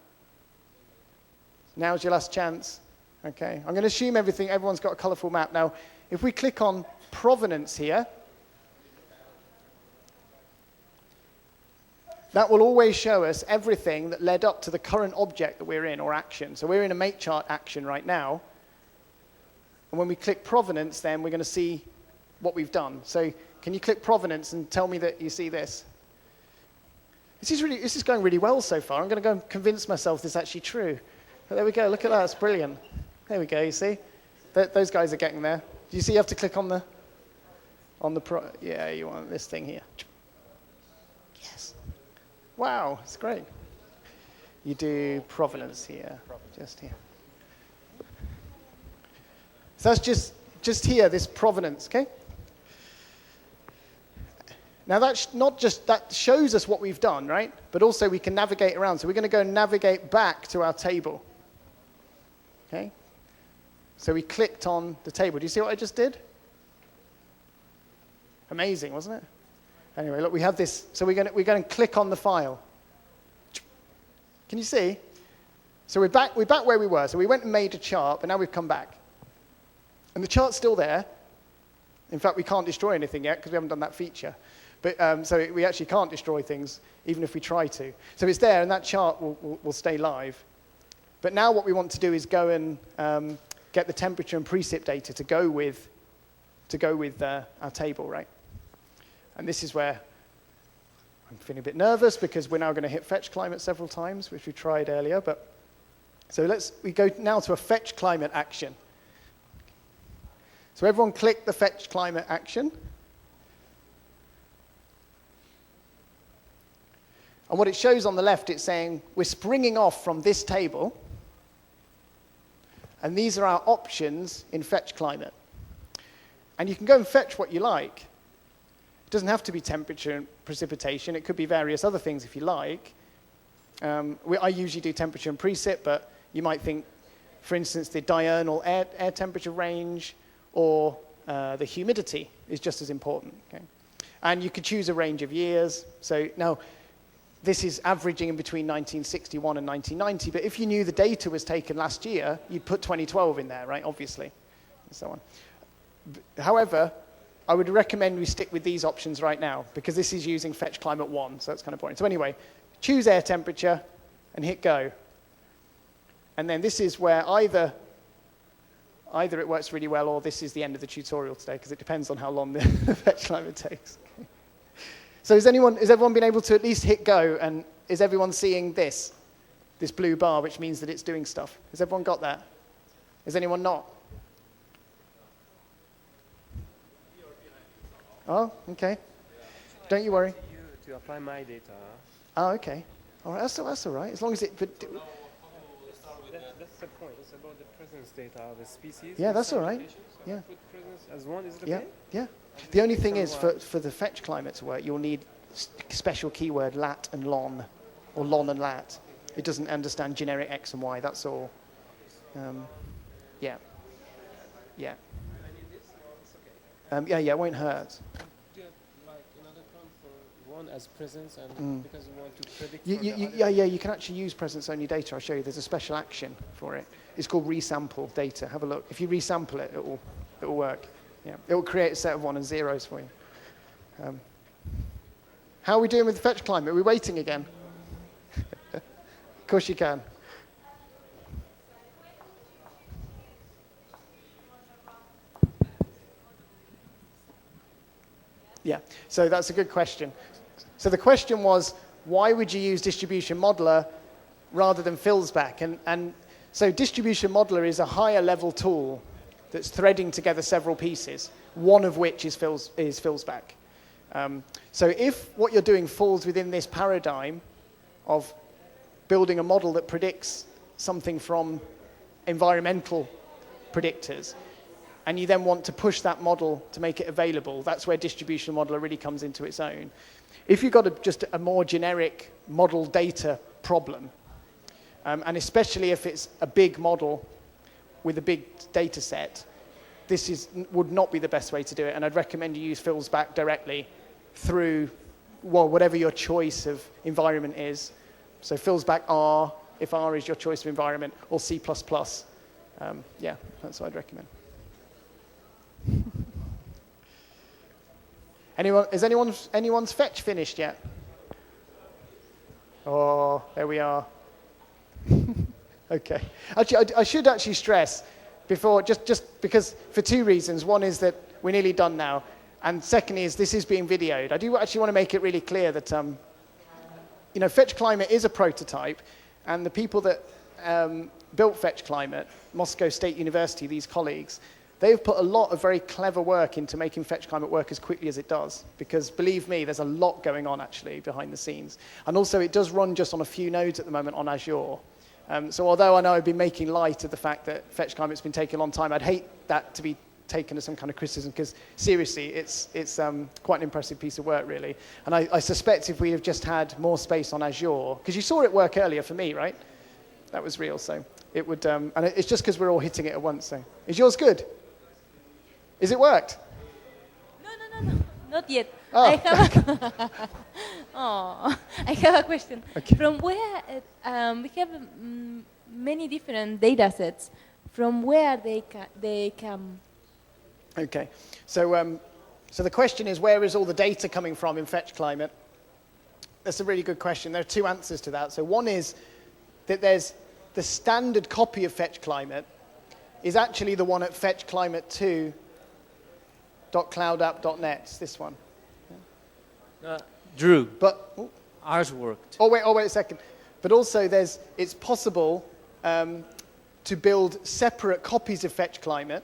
Now's your last chance. Okay. I'm going to assume everyone's got a colorful map. Now, if we click on Provenance here, that will always show us everything that led up to the current object that we're in, or action. So we're in a make chart action right now. And when we click Provenance, then we're going to see what we've done. So can you click Provenance and tell me that you see this? This is going really well so far. I'm going to go and convince myself this is actually true. But there we go. Look at that. It's brilliant. There we go. You see? Those guys are getting there. Do you see you have to click on the yeah, you want this thing here. Yes. Wow, it's great. You do Provenance here, just here. So that's just here, this Provenance, okay? Now that's not just, that shows us what we've done, right? But also we can navigate around. So we're going to go and navigate back to our table. Okay? So we clicked on the table. Do you see what I just did? Amazing, wasn't it? Anyway, look, we have this. So we're going to click on the file. Can you see? So we're back where we were. So we went and made a chart, but now we've come back. And the chart's still there. In fact, we can't destroy anything yet because we haven't done that feature. But so we actually can't destroy things even if we try to. So it's there, and that chart will stay live. But now what we want to do is go and get the temperature and precip data to go with our table, right? And this is where I'm feeling a bit nervous because we're now going to hit FetchClimate several times, which we tried earlier. But so we go now to a FetchClimate action. So everyone click the FetchClimate action. And what it shows on the left, it's saying we're springing off from this table. And these are our options in FetchClimate. And you can go and fetch what you like. It doesn't have to be temperature and precipitation. It could be various other things if you like. I usually do temperature and precip, but you might think for instance, the diurnal air temperature range or the humidity is just as important. Okay? And you could choose a range of years. So now, this is averaging in between 1961 and 1990, but if you knew the data was taken last year, you'd put 2012 in there, right, obviously, and so on. However, I would recommend we stick with these options right now, because this is using FetchClimate 1, so that's kind of boring. So anyway, choose air temperature and hit go. And then this is where either it works really well, or this is the end of the tutorial today, because it depends on how long the FetchClimate takes. So has everyone been able to at least hit go, and is everyone seeing this blue bar, which means that it's doing stuff? Has everyone got that? Has anyone not? Oh, okay. Don't you worry. To apply my data. Oh, okay. All right, that's all right. As long as it... That's the point. It's about the presence data of a species. Yeah, that's all right. So Yeah. put presence as one, is it Yeah, okay? yeah. The only thing is, for the FetchClimate to work, you'll need special keyword lat and lon, or lon and lat. It doesn't understand generic X and Y, that's all. Yeah. Yeah. Yeah, it won't hurt. Do you have like another term for one as presence, and because you want to predict You can actually use presence-only data. I'll show you. There's a special action for it. It's called resample data. Have a look. If you resample it, it will work. Yeah, it will create a set of 1 and 0s for you. How are we doing with FetchClimate? Are we waiting again? Of course you can. Yeah, so that's a good question. So the question was, why would you use Distribution Modeler rather than Filzbach? And so Distribution Modeler is a higher level tool that's threading together several pieces, one of which is Filzbach. So if what you're doing falls within this paradigm of building a model that predicts something from environmental predictors, and you then want to push that model to make it available, that's where Distribution Modeler really comes into its own. If you've got just a more generic model data problem, and especially if it's a big model with a big data set, this would not be the best way to do it, and I'd recommend you use Filzbach directly through, well, whatever your choice of environment is. So Filzbach R, if R is your choice of environment, or C++. Yeah, that's what I'd recommend. Is anyone's fetch finished yet? Oh, there we are. Okay. Actually, I should actually stress before, just because for two reasons. One is that we're nearly done now, and secondly is this is being videoed. I do actually want to make it really clear that FetchClimate is a prototype, and the people that built FetchClimate, Moscow State University, these colleagues, they've put a lot of very clever work into making FetchClimate work as quickly as it does, because believe me, there's a lot going on actually behind the scenes. And also it does run just on a few nodes at the moment on Azure. So although I know I've been making light of the fact that FetchClimate's been taking a long time, I'd hate that to be taken as some kind of criticism, because seriously, it's quite an impressive piece of work, really. And I suspect if we have just had more space on Azure, because you saw it work earlier for me, right? That was real, so it would, and it's just because we're all hitting it at once, so. Is yours good? Is it worked? No, not yet. Oh. I have a question. Okay. From where, we have many different data sets. From where they come? Okay, so the question is, where is all the data coming from in FetchClimate? That's a really good question. There are two answers to that. So one is that there's the standard copy of FetchClimate is actually the one at fetchclimate2.cloudapp.net. It's this one. Drew, But ours worked. oh wait a second. But also it's possible to build separate copies of FetchClimate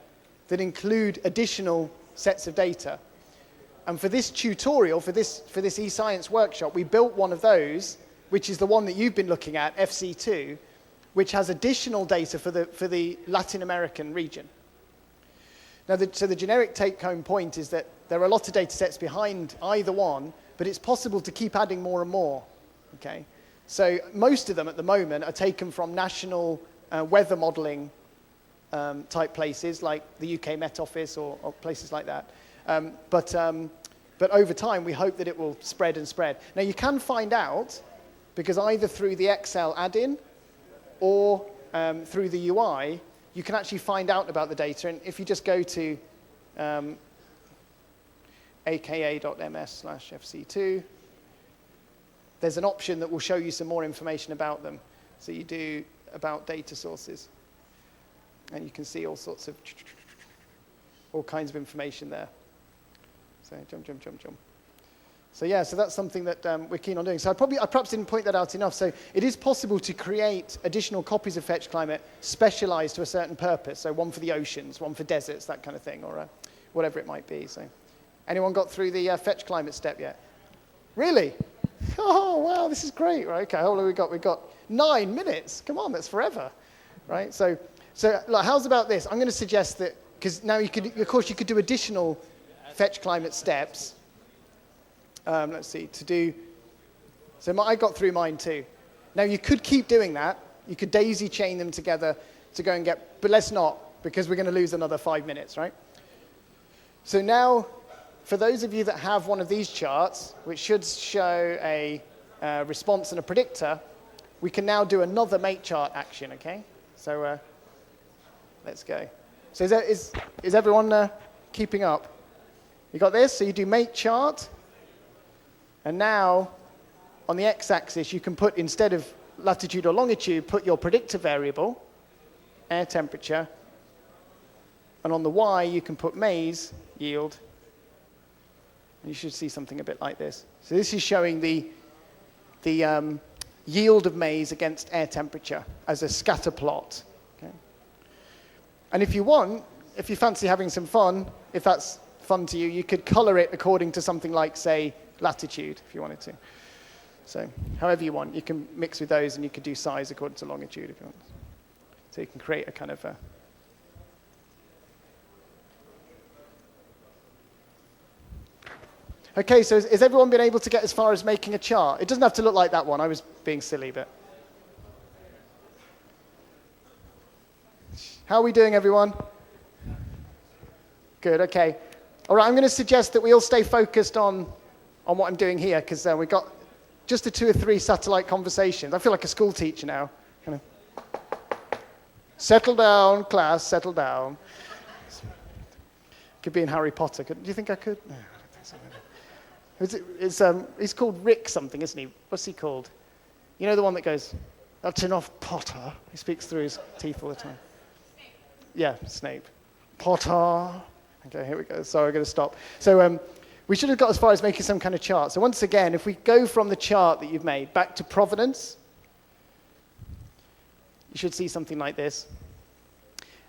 that include additional sets of data. And for this tutorial, for this eScience workshop, we built one of those, which is the one that you've been looking at, FC2, which has additional data for the Latin American region. Now, so the generic take-home point is that there are a lot of data sets behind either one, but it's possible to keep adding more and more. Okay, so most of them at the moment are taken from national weather modeling type places like the UK Met Office or places like that. But over time, we hope that it will spread and spread. Now, you can find out, because either through the Excel add-in or through the UI, you can actually find out about the data. And if you just go to aka.ms/fc2, there's an option that will show you some more information about them. So you do about data sources. And you can see all kinds of information there. So jump. So yeah, so that's something that we're keen on doing. So I perhaps didn't point that out enough. So it is possible to create additional copies of FetchClimate specialized to a certain purpose. So one for the oceans, one for deserts, that kind of thing, or whatever it might be. So anyone got through the FetchClimate step yet? Really? Oh, wow, this is great. Right, okay, how long have we got? We've got 9 minutes. Come on, that's forever. Right, so like, how's about this? I'm going to suggest that, because now you could do additional FetchClimate steps. Let's see, I got through mine too. Now you could keep doing that. You could daisy chain them together to go and but let's not, because we're going to lose another 5 minutes, right? So now, for those of you that have one of these charts, which should show a response and a predictor, we can now do another mate chart action, okay? So let's go. So is everyone keeping up? You got this? So you do mate chart. And now, on the x-axis, you can put, instead of latitude or longitude, put your predictor variable, air temperature. And on the y, you can put maize yield. And you should see something a bit like this. So this is showing the yield of maize against air temperature as a scatter plot. Okay? And if you fancy having some fun, if that's fun to you, you could color it according to something like, say, latitude, if you wanted to. So however you want, you can mix with those, and you could do size according to longitude if you want. So you can create a kind of a... Okay, so has everyone been able to get as far as making a chart? It doesn't have to look like that one. I was being silly, but... How are we doing, everyone? Good, okay. All right, I'm going to suggest that we all stay focused on what I'm doing here, because we've got just 2 or 3 satellite conversations. I feel like a school teacher now. Kind of, settle down, class, settle down. Could be in Harry Potter. Do you think I could? No, I don't think so. He's called Rick something, isn't he? What's he called? You know the one that goes, that's enough, Potter. He speaks through his teeth all the time. Yeah, Snape. Potter. Okay, here we go. Sorry, I'm going to stop. So we should have got as far as making some kind of chart. So once again, if we go from the chart that you've made back to Provenance, you should see something like this.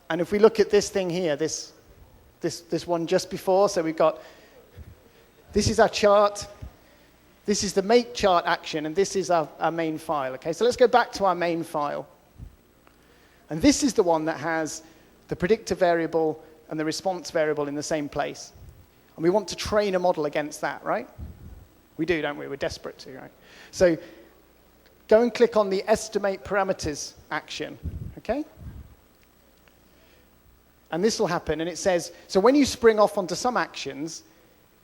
And if we look at this thing here, this one just before, so we've got, this is our chart, this is the mate chart action, and this is our main file. Okay, so let's go back to our main file. And this is the one that has the predictor variable and the response variable in the same place. And we want to train a model against that, right? We do, don't we? We're desperate to, right? So go and click on the estimate parameters action, okay? And this will happen, and it says, so when you spring off onto some actions,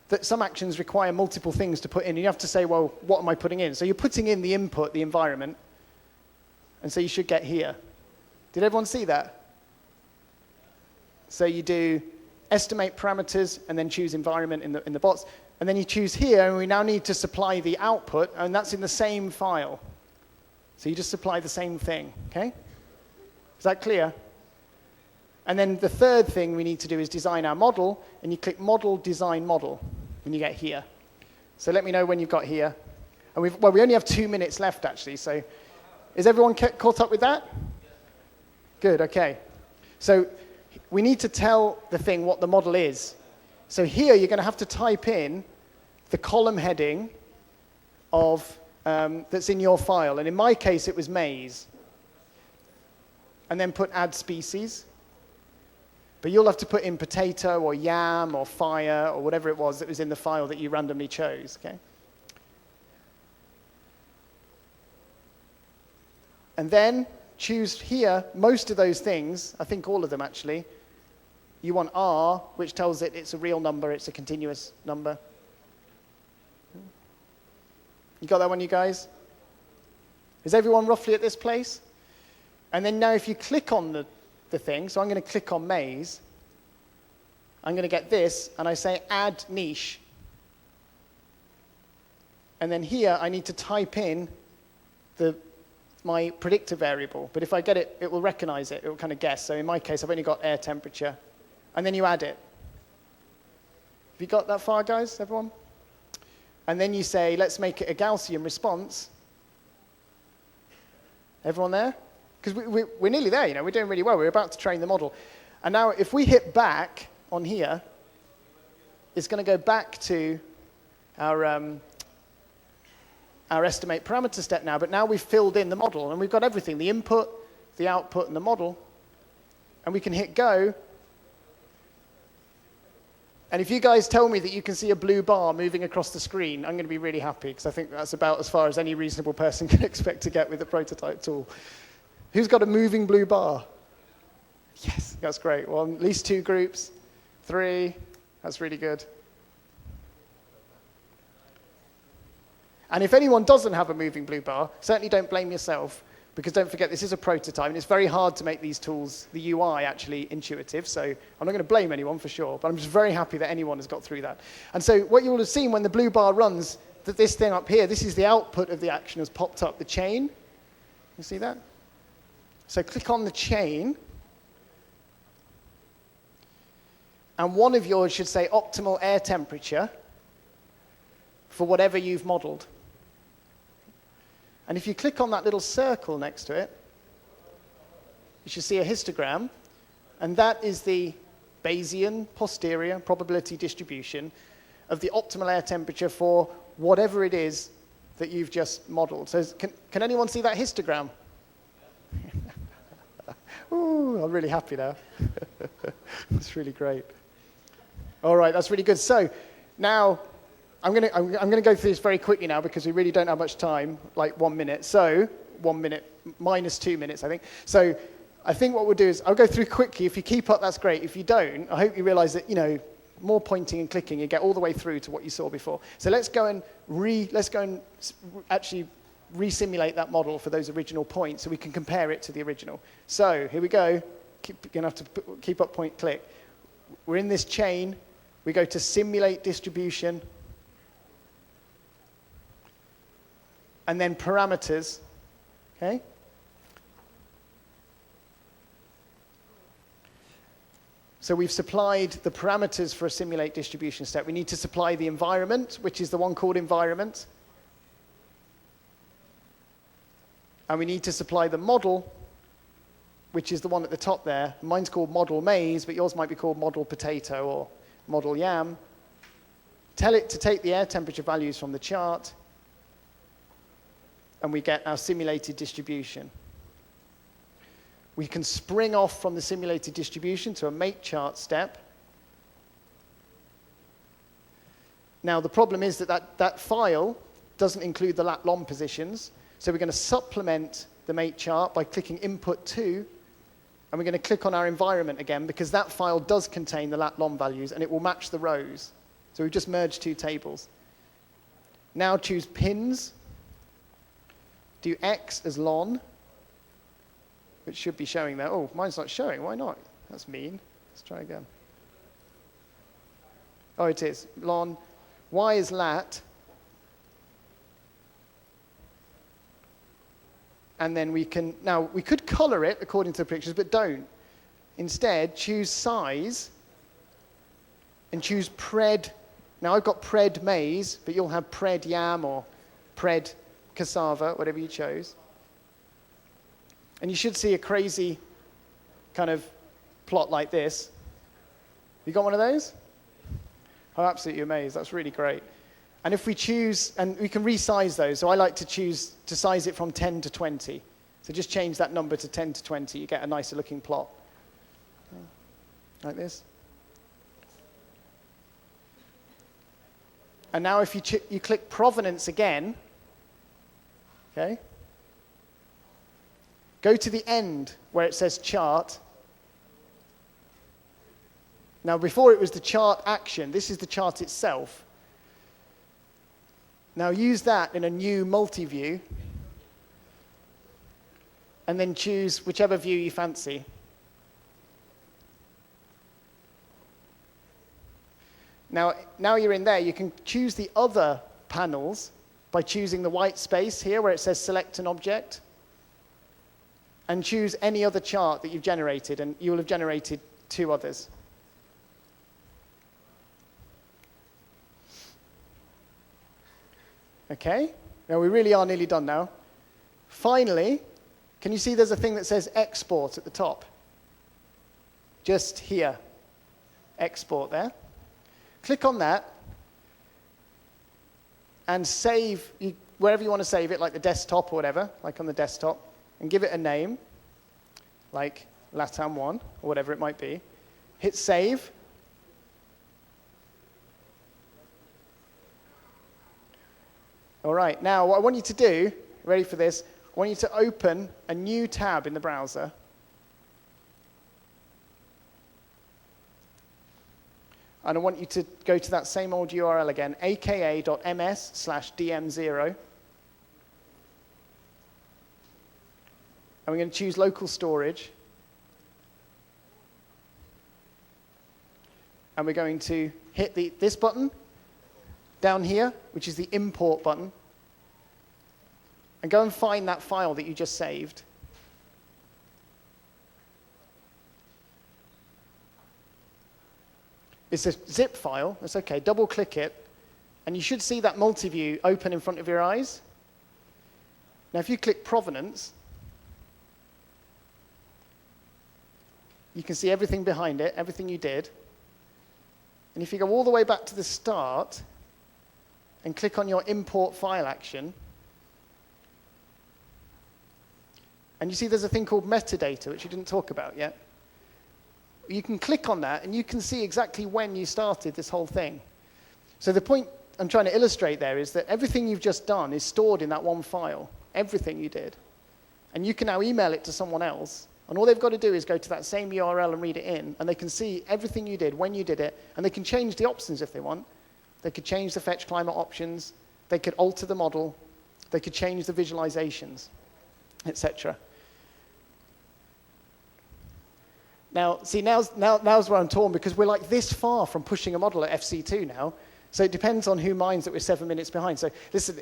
that some actions require multiple things to put in, and you have to say, well, what am I putting in? So you're putting in the input, the environment, and so you should get here. Did everyone see that? So you do estimate parameters, and then choose environment in the box, and then you choose here, and we now need to supply the output, and that's in the same file. So you just supply the same thing, okay? Is that clear? And then the third thing we need to do is design our model, and you click Model, Design Model, and you get here. So let me know when you've got here. And we only have 2 minutes left, actually, so is everyone caught up with that? Good, okay. So we need to tell the thing what the model is. So here you're going to have to type in the column heading of that's in your file. And in my case, it was maize. And then put add species. But you'll have to put in potato or yam or fire or whatever it was that was in the file that you randomly chose, okay? And then choose here most of those things, I think all of them actually. You want R, which tells it it's a real number, it's a continuous number. You got that one, you guys? Is everyone roughly at this place? And then now if you click on the thing, so I'm going to click on maze, I'm going to get this, and I say add niche. And then here I need to type in my predictor variable. But if I get it, it will recognize it. It will kind of guess. So in my case, I've only got air temperature. And then you add it. Have you got that far, guys, everyone? And then you say, let's make it a Gaussian response. Everyone there? Because we're nearly there, you know. We're doing really well. We're about to train the model. And now if we hit back on here, it's going to go back to our estimate parameter step now, but now we've filled in the model, and we've got everything, the input, the output, and the model. And we can hit go. And if you guys tell me that you can see a blue bar moving across the screen, I'm going to be really happy, because I think that's about as far as any reasonable person can expect to get with a prototype tool. Who's got a moving blue bar? Yes, that's great. Well, at least 2 groups, 3. That's really good. And if anyone doesn't have a moving blue bar, certainly don't blame yourself, because don't forget, this is a prototype, and it's very hard to make these tools, the UI, actually intuitive. So I'm not going to blame anyone for sure, but I'm just very happy that anyone has got through that. And so what you will have seen when the blue bar runs, that this thing up here, this is the output of the action, has popped up, the chain. You see that? So click on the chain, and one of yours should say optimal air temperature for whatever you've modeled. And if you click on that little circle next to it, you should see a histogram, and that is the Bayesian posterior probability distribution of the optimal air temperature for whatever it is that you've just modeled. So can anyone see that histogram? Ooh, I'm really happy now. That's really great. All right, that's really good. So now I'm going to go through this very quickly now, because we really don't have much time, like 1 minute. So 1 minute minus 2 minutes, I think. So I think what we'll do is I'll go through quickly. If you keep up, that's great. If you don't, I hope you realize that, you know, more pointing and clicking, you get all the way through to what you saw before. So let's go and actually re-simulate that model for those original points so we can compare it to the original. So here we go. You're going to have to keep up, point, click. We're in this chain. We go to simulate distribution. And then parameters, okay? So we've supplied the parameters for a simulate distribution step. We need to supply the environment, which is the one called environment. And we need to supply the model, which is the one at the top there. Mine's called model maize, but yours might be called model potato or model yam. Tell it to take the air temperature values from the chart, and we get our simulated distribution. We can spring off from the simulated distribution to a make chart step. Now, the problem is that file doesn't include the lat long positions, so we're going to supplement the make chart by clicking input 2, and we're going to click on our environment again, because that file does contain the lat long values, and it will match the rows. So we've just merged 2 tables. Now choose pins. Do X as lon, which should be showing there. Oh, mine's not showing. Why not? That's mean. Let's try again. Oh, it is. Lon. Y is lat. And then we could color it according to the pictures, but don't. Instead, choose size and choose pred. Now, I've got pred maize, but you'll have pred yam or pred cassava, whatever you chose. And you should see a crazy kind of plot like this. You got one of those? I'm absolutely amazed. That's really great. And if we choose, and we can resize those, so I like to choose to size it from 10 to 20. So just change that number to 10 to 20. You get a nicer looking plot. Like this. And now if you click provenance again, okay, Go to the end where it says chart. Now, before it was the chart action. This is the chart itself. Now, use that in a new multi-view. And then choose whichever view you fancy. Now you're in there, you can choose the other panels by choosing the white space here where it says select an object. And choose any other chart that you've generated, and you will have generated 2 others. Okay, now we really are nearly done now. Finally, can you see there's a thing that says export at the top? Just here. Export there. Click on that and save wherever you want to save it, like the desktop or whatever, like on the desktop, and give it a name, like LATAM1 or whatever it might be. Hit save. All right, now what I want you to do, ready for this, I want you to open a new tab in the browser. And I want you to go to that same old URL again, aka.ms/dm0. And we're going to choose local storage. And we're going to hit this button down here, which is the import button. And go and find that file that you just saved. It's a zip file. That's OK. Double-click it. And you should see that multi-view open in front of your eyes. Now, if you click Provenance, you can see everything behind it, everything you did. And if you go all the way back to the start and click on your import file action, and you see there's a thing called metadata, which you didn't talk about yet. You can click on that, and you can see exactly when you started this whole thing. So the point I'm trying to illustrate there is that everything you've just done is stored in that one file, everything you did. And you can now email it to someone else, and all they've got to do is go to that same URL and read it in, and they can see everything you did, when you did it, and they can change the options if they want. They could change the FetchClimate options, they could alter the model, they could change the visualizations, etc. Now, see, now's where I'm torn, because we're like this far from pushing a model at FC2 now. So it depends on who minds that we're 7 minutes behind. So listen,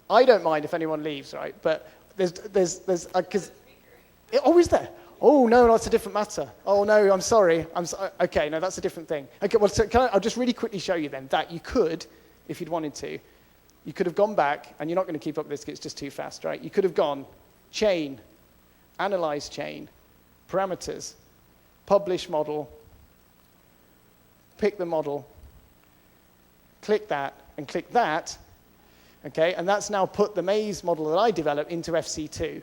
I don't mind if anyone leaves, right? But there's because oh, is there? Oh no, that's a different matter. Oh no, I'm sorry. Okay, no, that's a different thing. Okay, well, so I'll just really quickly show you then that you could, if you'd wanted to, you could have gone back, and you're not going to keep up with this because it's just too fast, right? You could have gone chain, analyze chain, parameters, publish model, pick the model, click that, and click that, okay? And that's now put the maze model that I developed into FC2.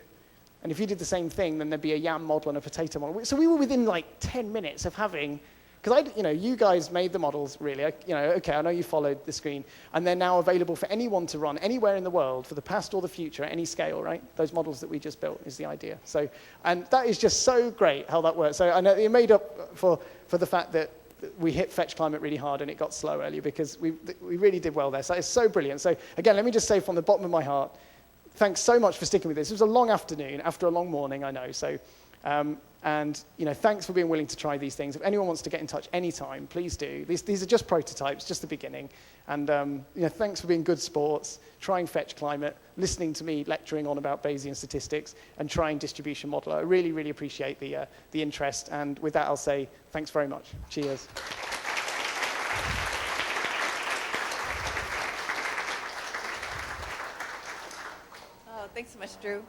And if you did the same thing, then there'd be a yam model and a potato model. So we were within like 10 minutes of having, because you guys made the models really, okay, I know you followed the screen, and they're now available for anyone to run anywhere in the world for the past or the future at any scale, right? Those models that we just built is the idea. So, and that is just so great how that works. So I know it made up for the fact that we hit FetchClimate really hard and it got slow earlier, because we really did well there. So it's so brilliant. So again, let me just say from the bottom of my heart, thanks so much for sticking with this. It was a long afternoon after a long morning, I know. So, and thanks for being willing to try these things. If anyone wants to get in touch anytime, please do. These are just prototypes, just the beginning. And thanks for being good sports, trying FetchClimate, listening to me lecturing on about Bayesian statistics, and trying distribution model. I really, really appreciate the interest. And with that, I'll say thanks very much. Cheers. Oh, thanks so much, Drew.